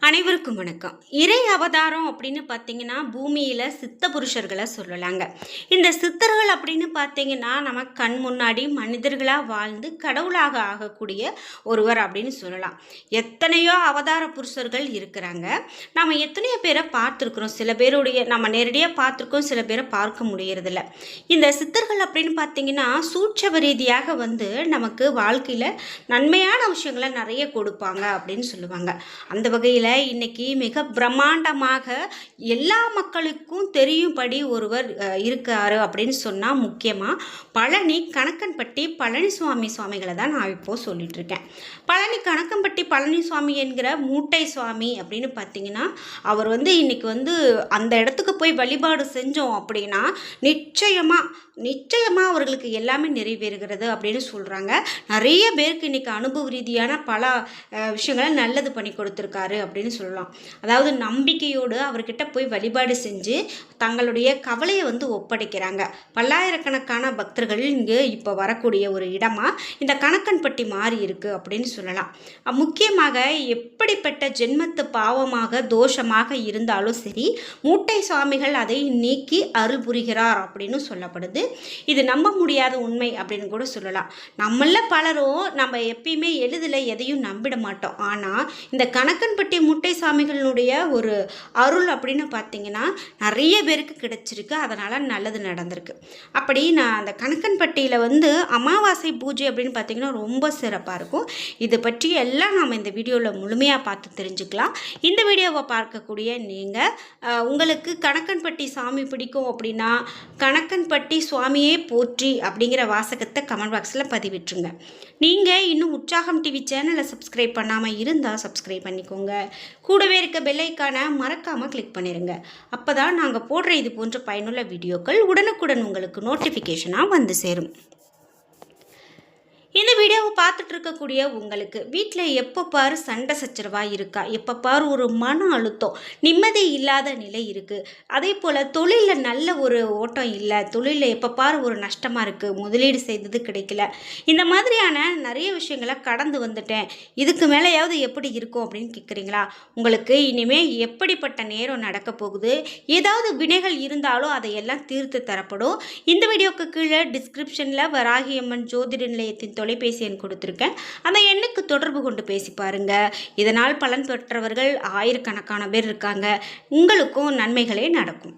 அனைவருக்கும் வணக்கம். இறை அவதாரம் அப்படின்னு பார்த்தீங்கன்னா, பூமியில சித்த புருஷர்கள சொல்லலாங்க. இந்த சித்தர்கள் அப்படின்னு பார்த்தீங்கன்னா, நம்ம கண் முன்னாடி மனிதர்களா வாழ்ந்து கடவுளாக ஆகக்கூடிய ஒருவர் அப்படின்னு சொல்லலாம். எத்தனையோ அவதார புருஷர்கள் இருக்கிறாங்க. நாம எத்தனையோ பேரை பார்த்துருக்குறோம். சில பேருடைய நம்ம நேரடியா பார்த்துருக்கோம், சில பேரை பார்க்க முடியறதில்ல. இந்த சித்தர்கள் அப்படின்னு பார்த்தீங்கன்னா, சூட்சம ரீதியாக நமக்கு வாழ்க்கையில நன்மையான விஷயங்கள நிறைய கொடுப்பாங்க அப்படின்னு சொல்லுவாங்க. அந்த வகையில இன்னைக்கு மிக பிரம்மாண்டமாக எல்லா மக்களுக்கும் தெரியும்படி ஒருவர் இருக்காரு அப்படின்னு சொன்னா முக்கியமா பழனி கணக்கன்பட்டி பழனிசுவாமி சுவாமிகளை தான் நான் இப்போ சொல்லிட்டு இருக்கேன். பழனி கணக்கன்பட்டி பழனிசுவாமி என்கிற மூட்டை சுவாமி அப்படின்னு பார்த்தீங்கன்னா, அவர் இன்னைக்கு அந்த இடத்துக்கு போய் வழிபாடு செஞ்சோம் அப்படின்னா நிச்சயமா நிச்சயமா அவர்களுக்கு எல்லாமே நிறைவேறுகிறது அப்படின்னு சொல்றாங்க. நிறைய பேருக்கு இன்னைக்கு அனுபவ ரீதியான பல விஷயங்களை நல்லது பண்ணி கொடுத்துருக்காரு அப்படின்னு சொல்லலாம். அதாவது நம்பிக்கையோடு அவர்கிட்ட போய் வழிபாடு செஞ்சு தங்களுடைய கவலையை ஒப்படைக்கிறாங்க. பல்லாயிரக்கணக்கான பக்தர்கள் இங்கு இப்போ வரக்கூடிய ஒரு இடமா இந்த கணக்கன்பட்டி மாறி இருக்கு அப்படின்னு சொல்லலாம். முக்கியமாக எப்படிப்பட்ட ஜென்மத்து பாவமாக தோஷமாக இருந்தாலும் சரி, மூட்டை சுவாமிகள் அதை நீக்கி அருள் புரிகிறார் அப்படின்னு சொல்லப்படுது. இது நம்ப முடியாத உண்மை அப்படின்னு கூட சொல்லலாம். நம்மள பலரும் நம்ம எப்பயுமே எளிதில் எதையும் நம்பிட மாட்டோம். ஆனால் இந்த கணக்கன்பட்டி மூட்டை சாமிகளுடைய ஒரு அருள் அப்படின்னு பார்த்தீங்கன்னா நிறைய பேருக்கு கிடைச்சிருக்கு. அதனால் நல்லது நடந்திருக்கு. அப்படி நான் அந்த கணக்கன்பட்டியில் அமாவாசை பூஜை அப்படின்னு பார்த்தீங்கன்னா ரொம்ப சிறப்பாக இருக்கும். இது பற்றி எல்லாம் நாம் இந்த வீடியோவில் முழுமையாக பார்த்து தெரிஞ்சுக்கலாம். இந்த வீடியோவை பார்க்கக்கூடிய நீங்கள் உங்களுக்கு கணக்கன்பட்டி சாமி பிடிக்கும் அப்படின்னா கணக்கன்பட்டி சுவாமியே போற்றி அப்படிங்கிற வாசகத்தை கமெண்ட் பாக்ஸில் பதிவிட்டுருங்க. நீங்கள் இன்னும் உற்சாகம் டிவி சேனலை சப்ஸ்கிரைப் பண்ணாமல் இருந்தால் சப்ஸ்கிரைப் பண்ணிக்கோங்க. கூடவே இருக்க பெல் ஐக்கானை மறக்காமல் கிளிக் பண்ணிடுங்க. அப்போ தான் நாங்கள் போடுற இது போன்ற பயனுள்ள வீடியோக்கள் உடனுக்குடன் உங்களுக்கு நோட்டிஃபிகேஷனாக சேரும். இந்த வீடியோவை பார்த்துட்டு இருக்கக்கூடிய உங்களுக்கு வீட்டில் எப்போ பாரு சண்டை சச்சரவாக இருக்கா, எப்போ பாரு ஒரு மன அழுத்தம், நிம்மதி இல்லாத நிலை இருக்குது. அதே போல் தொழிலில் நல்ல ஒரு ஓட்டம் இல்லை, தொழிலில் எப்போ பாரு ஒரு நஷ்டமாக இருக்குது, முதலீடு செய்தது கிடைக்கல, இந்த மாதிரியான நிறைய விஷயங்களை கடந்து வந்துட்டேன், இதுக்கு மேலேயாவது எப்படி இருக்கும் அப்படின்னு கேட்குறீங்களா? உங்களுக்கு இனிமேல் எப்படிப்பட்ட நேரம் நடக்க போகுது, ஏதாவது வினைகள் இருந்தாலும் அதையெல்லாம் தீர்த்து தரப்படும். இந்த வீடியோக்கு கீழே டிஸ்கிரிப்ஷனில் வராகியம்மன் ஜோதிட நிலையத்தின் தொலைபேசி எண் கொடுத்துருக்கேன். அந்த எண்ணுக்கு தொடர்பு கொண்டு பேசி பாருங்க. இதனால் பலன் பெற்றவர்கள் ஆயிரக்கணக்கான பேர் இருக்காங்க. உங்களுக்கும் நன்மைகளே நடக்கும்.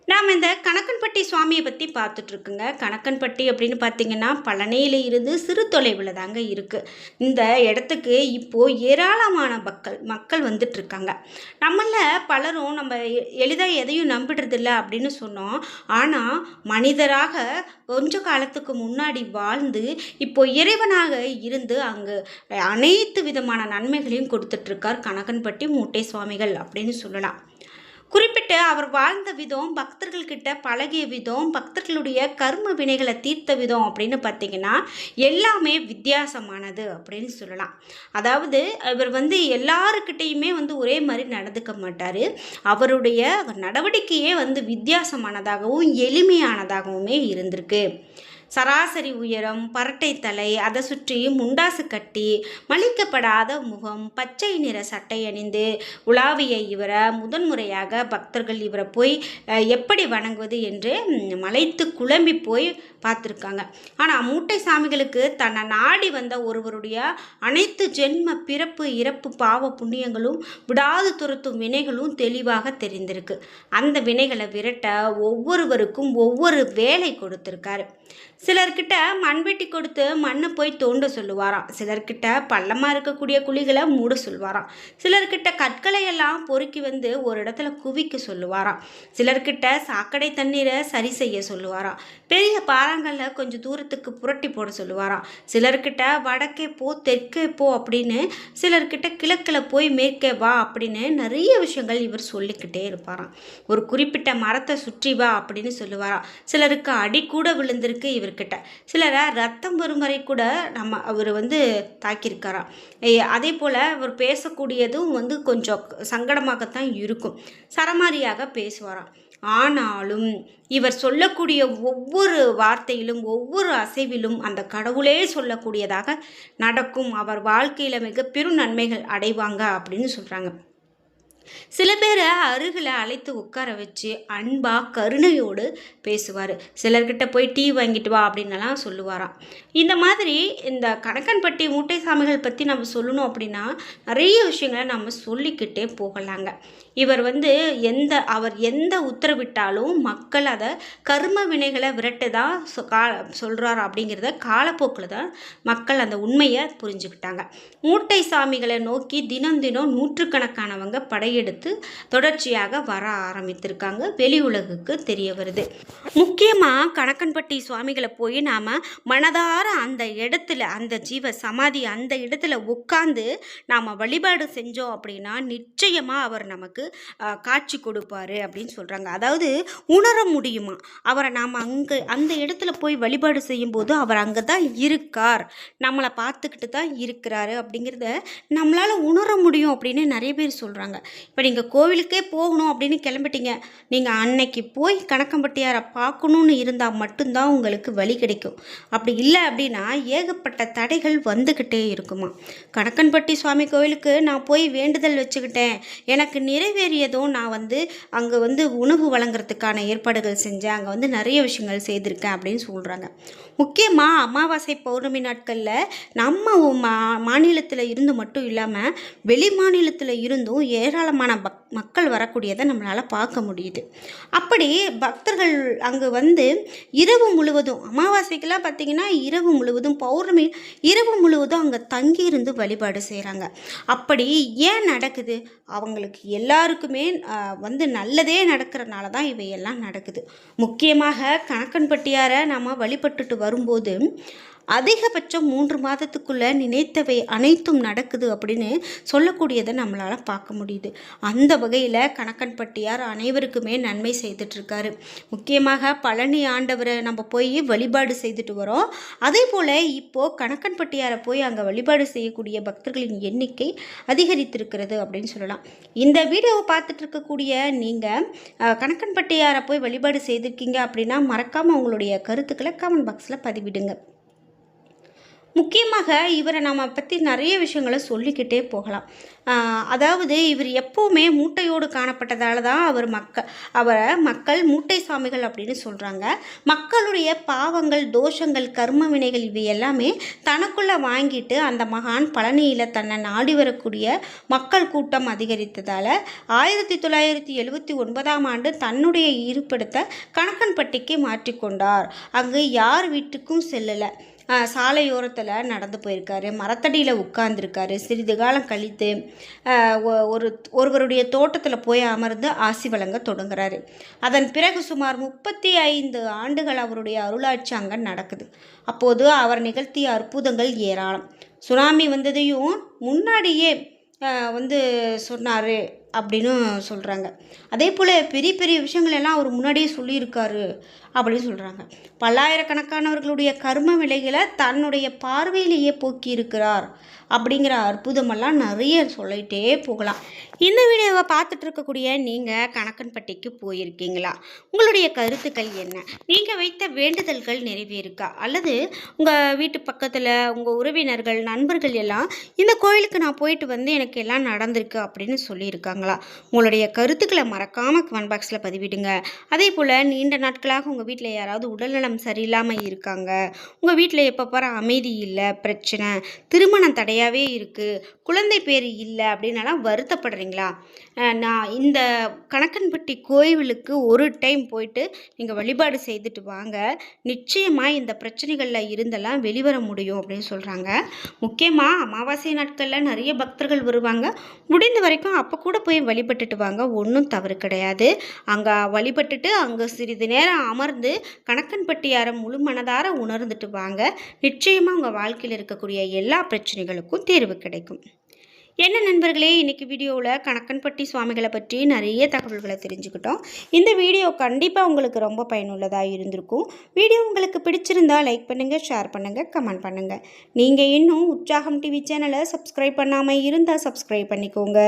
நாம் இந்த கணக்கன்பட்டி சுவாமியை பற்றி பார்த்துட்ருக்குங்க. கணக்கன்பட்டி அப்படின்னு பார்த்தீங்கன்னா பழனியில் இருந்து சிறு தொலைவில் தாங்க இருக்குது. இந்த இடத்துக்கு இப்போது ஏராளமான மக்கள் வந்துட்டுருக்காங்க. நம்மளில் பலரும் நம்ம எளிதாக எதையும் நம்பிடுறதில்ல அப்படின்னு சொன்னோம். ஆனால் மனிதராக கொஞ்ச காலத்துக்கு முன்னாடி வாழ்ந்து இப்போ இறைவனாக இருந்து அங்கு அனைத்து விதமான நன்மைகளையும் கொடுத்துட்ருக்கார் கணக்கன்பட்டி மூட்டை சுவாமிகள் அப்படின்னு சொல்லலாம். குறிப்பிட்டு அவர் வாழ்ந்த விதம், பக்தர்கள்கிட்ட பழகிய விதம், பக்தர்களுடைய கர்ம வினைகளை தீர்த்த விதம் அப்படின்னு பார்த்தீங்கன்னா எல்லாமே வித்தியாசமானது அப்படின்னு சொல்லலாம். அதாவது இவர் எல்லாருக்கிட்டையுமே ஒரே மாதிரி நடந்துக்க மாட்டார். அவருடைய நடவடிக்கையே வித்தியாசமானதாகவும் எளிமையானதாகவுமே இருந்திருக்கு. சராசரி உயரம், பரட்டை தலை, அதை சுற்றி முண்டாசு கட்டி, மலிக்கப்படாத முகம், பச்சை நிற சட்டை அணிந்து உலாவிய இவரை முதன்முறையாக பக்தர்கள் இவரை போய் எப்படி வணங்குவது என்று மலைத்து குழம்பி போய் பார்த்துருக்காங்க. ஆனால் மூட்டை சாமிகளுக்கு தன்னை நாடி வந்த ஒருவருடைய அனைத்து ஜென்ம பிறப்பு இறப்பு பாவ புண்ணியங்களும் விடாது துரத்தும் வினைகளும் தெளிவாக தெரிந்திருக்கு. அந்த வினைகளை விரட்ட ஒவ்வொருவருக்கும் ஒவ்வொரு வேலை கொடுத்துருக்காரு. சிலர்கிட்ட மண்வெட்டி கொடுத்து மண்ணை போய் தோண்ட சொல்லுவாராம். சிலர்கிட்ட பள்ளமாக இருக்கக்கூடிய குழிகளை மூட சொல்லுவாராம். சிலர்கிட்ட கற்களை எல்லாம் பொறுக்கி ஒரு இடத்துல குவிக்க சொல்லுவாராம். சிலர்கிட்ட சாக்கடை தண்ணீரை சரி செய்ய சொல்லுவாராம். பெரிய பாறாங்கல்ல கொஞ்சம் தூரத்துக்கு புரட்டி போட சொல்லுவாராம். சிலர்கிட்ட வடக்கே போ தெற்கே போ அப்படின்னு, சிலர்கிட்ட கிழக்கில் போய் மேற்கே வா அப்படின்னு நிறைய விஷயங்கள் இவர் சொல்லிக்கிட்டே இருப்பாராம். ஒரு குறிப்பிட்ட மரத்தை சுற்றி வா அப்படின்னு சொல்லுவாராம். சிலருக்கு அடி கூட விழுந்திருக்கு இவர்கிட்ட. சிலரை ரத்தம் வரும் வரை கூட அவர் தாக்கியிருக்காராம். அதே போல் அவர் பேசக்கூடியதும் கொஞ்சம் சங்கடமாகத்தான் இருக்கும். சரமாரியாக பேசுவாராம். ஆனாலும் இவர் சொல்லக்கூடிய ஒவ்வொரு வார்த்தையிலும் ஒவ்வொரு அசைவிலும் அந்த கடவுளே சொல்லக்கூடியதாக நடக்கும். அவர் வாழ்க்கையில் மிக பெரும் நன்மைகள் அடைவாங்க அப்படின்னு சொல்கிறாங்க. சில பேரை அருகில் அழைத்து உட்கார வச்சு அன்பாக கருணையோடு பேசுவார். சிலர்கிட்ட போய் டீ வாங்கிட்டு வா அப்படின்னலாம் சொல்லுவாராம். இந்த மாதிரி இந்த கணக்கன்பட்டி மூட்டை சாமிகள் பற்றி நம்ம சொல்லணும் அப்படின்னா நிறைய விஷயங்களை நம்ம சொல்லிக்கிட்டே போகலாங்க. இவர் அவர் எந்த உத்தரவிட்டாலும் மக்கள் அதை கர்ம வினைகளை விரட்டு தான் சொல்கிறார் அப்படிங்கிறத காலப்போக்கில் தான் மக்கள் அந்த உண்மையை புரிஞ்சுக்கிட்டாங்க. மூட்டை சாமிகளை நோக்கி தினம் தினம் நூற்றுக்கணக்கானவங்க படையெடுத்து தொடர்ச்சியாக வர ஆரம்பித்திருக்காங்க. வெளி உலகுக்கு தெரிய வருது. முக்கியமாக கணக்கன்பட்டி சுவாமிகளை போய் நாம் மனதார அந்த இடத்துல அந்த ஜீவ சமாதி அந்த இடத்துல உட்கார்ந்து நாம் வழிபாடு செஞ்சோம் அப்படின்னா நிச்சயமாக அவர் நமக்கு காட்சி கொடுப்பாரு அப்படின்னு சொல்கிறாங்க. அதாவது உணர முடியுமா அவரை நாம் அந்த இடத்துல போய் வழிபாடு செய்யும்போது அவர் அங்கே தான் இருக்கார், நம்மளை பார்த்துக்கிட்டு தான் இருக்கிறாரு அப்படிங்கிறத நம்மளால் உணர முடியும் அப்படின்னு நிறைய பேர் சொல்கிறாங்க. இப்போ நீங்கள் கோவிலுக்கே போகணும் அப்படின்னு கிளம்பிட்டீங்க, நீங்கள் அன்னைக்கு போய் கணக்கம்பட்டியாரை பார்க்கணுன்னு இருந்தால் மட்டும்தான் உங்களுக்கு வழி கிடைக்கும். அப்படி இல்லை அப்படின்னா ஏகப்பட்ட தடைகள் வந்துக்கிட்டே இருக்குமா. கணக்கன்பட்டி சுவாமி கோவிலுக்கு நான் போய் வேண்டுதல் வச்சுக்கிட்டேன், எனக்கு நிறைவேறியதும் நான் அங்கே உணவு வழங்குறதுக்கான ஏற்பாடுகள் செஞ்சேன், அங்கே நிறைய விஷயங்கள் செய்திருக்கேன் அப்படின்னு சொல்கிறாங்க. முக்கியமாக அமாவாசை பௌர்ணமி நாட்களில் நம்ம மாநிலத்தில் இருந்து மட்டும் இல்லாமல் வெளி மாநிலத்தில் இருந்தும் ஏராளமான மக்கள் வரக்கூடியதை நம்மளால் பார்க்க முடியுது. அப்படி பக்தர்கள் அங்கே இரவு முழுவதும் அமாவாசைக்கெல்லாம் பார்த்திங்கன்னா இரவு முழுவதும் பௌர்ணமி இரவு முழுவதும் அங்கே தங்கியிருந்து வழிபாடு செய்கிறாங்க. அப்படி ஏன் நடக்குது? அவங்களுக்கு எல்லாருக்குமே நல்லதே நடக்கிறனால தான் இவையெல்லாம் நடக்குது. முக்கியமாக கணக்கன்பட்டியாரை நாம் வழிபட்டுட்டு வரும்போது அதிகபட்சம் 3 மாதத்துக்குள்ளே நினைத்தவை அனைத்தும் நடக்குது அப்படின்னு சொல்லக்கூடியதை நம்மளால் பார்க்க முடியுது. அந்த வகையில் கணக்கன்பட்டியார் அனைவருக்குமே நன்மை செய்துட்ருக்காரு. முக்கியமாக பழனி ஆண்டவரை நம்ம போய் வழிபாடு செய்துட்டு வரோம். அதே போல் இப்போது கணக்கன்பட்டியாரை போய் அங்கே வழிபாடு செய்யக்கூடிய பக்தர்களின் எண்ணிக்கை அதிகரித்திருக்கிறது அப்படின்னு சொல்லலாம். இந்த வீடியோவை பார்த்துட்டு இருக்கக்கூடிய நீங்கள் கணக்கன்பட்டியாரை போய் வழிபாடு செய்திருக்கீங்க அப்படின்னா மறக்காமல் உங்களுடைய கருத்துக்களை கமெண்ட் பாக்ஸில் பதிவிடுங்க. முக்கியமாக இவரை நம்ம பற்றி நிறைய விஷயங்களை சொல்லிக்கிட்டே போகலாம். அதாவது இவர் எப்போவுமே மூட்டையோடு காணப்பட்டதால் தான் அவரை மக்கள் மூட்டை சாமிகள் அப்படின்னு சொல்கிறாங்க. மக்களுடைய பாவங்கள், தோஷங்கள், கர்ம வினைகள் இவை எல்லாமே தனக்குள்ளே வாங்கிட்டு அந்த மகான் பழனியில் தன்னை நாடி வரக்கூடிய மக்கள் கூட்டம் அதிகரித்ததால் 1979ஆம் ஆண்டு தன்னுடைய இருப்பிடத்தை கணக்கன்பட்டிக்கு மாற்றிக்கொண்டார். அங்கு யார் வீட்டுக்கும் செல்லலை, சாலையோரத்தில் நடந்து போயிருக்காரு, மரத்தடியில் உட்கார்ந்துருக்காரு. சிறிது காலம் கழித்து ஒருவருடைய தோட்டத்தில் போய் அமர்ந்து ஆசி வழங்க தொடங்குறாரு. அதன் பிறகு சுமார் 35 ஆண்டுகள் அவருடைய அருளாட்சி அங்கே நடக்குது. அப்போது அவர் நிகழ்த்திய அற்புதங்கள் ஏராளம். சுனாமி வந்ததையும் முன்னாடியே சொன்னார் அப்படின்னு சொல்கிறாங்க. அதே போல் பெரிய பெரிய விஷயங்கள் எல்லாம் அவர் முன்னாடியே சொல்லியிருக்காரு அப்படின்னு சொல்கிறாங்க. பல்லாயிரக்கணக்கானவர்களுடைய கர்ம விலைகளை தன்னுடைய பார்வையிலேயே போக்கியிருக்கிறார் அப்படிங்கிற அற்புதமெல்லாம் நிறைய சொல்லிகிட்டே போகலாம். இந்த வீடியோவை பார்த்துட்டு இருக்கக்கூடிய நீங்கள் கணக்கன்பட்டிக்கு போயிருக்கீங்களா? உங்களுடைய கருத்துக்கள் என்ன? நீங்கள் வைத்த வேண்டுதல்கள் நிறைவேறுக்கா? உங்கள் வீட்டு பக்கத்தில் உங்கள் உறவினர்கள், நண்பர்கள் எல்லாம் இந்த கோயிலுக்கு நான் போயிட்டு எனக்கு எல்லாம் நடந்திருக்கு அப்படின்னு சொல்லியிருக்காங்களா? உங்களுடைய கருத்துக்களை மறக்காமல் கமெண்ட் பாக்ஸில் பதிவிடுங்க. அதே போல் நீண்ட நாட்களாக உங்கள் வீட்டில் யாராவது உடல்நலம் சரியில்லாமல் இருக்காங்க, உங்கள் வீட்டில் எப்போ பாரு அமைதி இல்லை, பிரச்சனை, திருமணம் தடையாகவே இருக்குது, குழந்தை பேர் இல்லை அப்படின்னலாம் வருத்தப்படுறீங்களா? நான் இந்த கணக்கன்பட்டி கோயிலுக்கு ஒரு டைம் போயிட்டு நீங்கள் வழிபாடு செய்துட்டு வாங்க, நிச்சயமாக இந்த பிரச்சனைகளில் இருந்தெல்லாம் வெளிவர முடியும் அப்படின்னு சொல்கிறாங்க. முக்கியமாக அமாவாசை நாட்களில் நிறைய பக்தர்கள் வருவாங்க. முடிந்த வரைக்கும் அப்போ கூட போய் வழிபட்டுட்டு வாங்க, ஒன்றும் தவறு கிடையாது. அங்கே வழிபட்டுட்டு அங்கே சிறிது நேரம் அமர்ந்து கணக்கன்பட்டியாரை முழு மனதார உணர்ந்துட்டு வாங்க. நிச்சயமாக உங்கள் வாழ்க்கையில் இருக்கக்கூடிய எல்லா பிரச்சனைகளுக்கும் தீர்வு கிடைக்கும். என்ன நண்பர்களே, இன்றைக்கி வீடியோவில் கணக்கன்பட்டி சுவாமிகளை பற்றி நிறைய தகவல்களை தெரிஞ்சுக்கிட்டோம். இந்த வீடியோ கண்டிப்பாக உங்களுக்கு ரொம்ப பயனுள்ளதாக இருந்திருக்கும். வீடியோ உங்களுக்கு பிடிச்சிருந்தால் லைக் பண்ணுங்கள், ஷேர் பண்ணுங்கள், கமெண்ட் பண்ணுங்கள். நீங்கள் இன்னும் உற்சாகம் டிவி சேனலை சப்ஸ்கிரைப் பண்ணாமல் இருந்தால் சப்ஸ்கிரைப் பண்ணிக்கோங்க.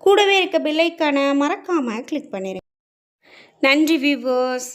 கூடவே இருக்க பெல் ஐக்கானை மறக்காமல் கிளிக் பண்ணிடுங்க. நன்றி வியூவர்ஸ்.